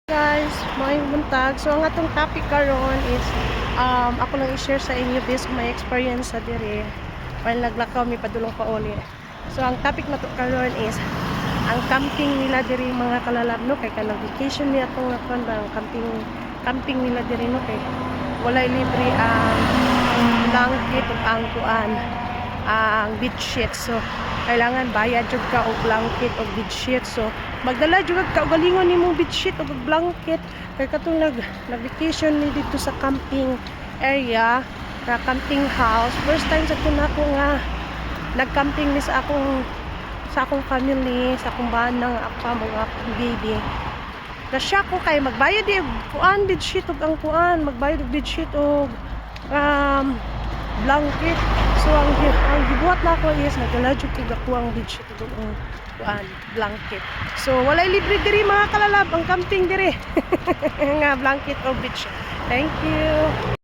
Guys, may buntag. So ang atong topic karon is ako lang i-share sa inyo based on my experience sa dire while naglakaw mi padulong pa uli. So ang topic na to karon is ang camping nila diri mga kalalab no kay kanang vacation ni atong nakon ba ang camping nila diri no kay walay libre ang blanket ug ang kuan ang bed sheet. So kailangan bayad jud ka og blanket og bed sheet. So magdala jud ka og galingon nimong bed sheet og blanket kay katong nag-vacation ni dito sa camping area, sa camping house. First time sa ko nga nag-camping ni sa akong family, sa akong banang apa mga baby. Nasya ko kay magbayad di kuan bed sheet og ang kuan, magbayad og bed sheet og blanket. So ang gibuhat na ako is nagdala jud ko ako ang bed sheet ug ang kuan blanket. So walay libre diri mga kalalab ang camping diri nga blanket o bed sheet. Thank you.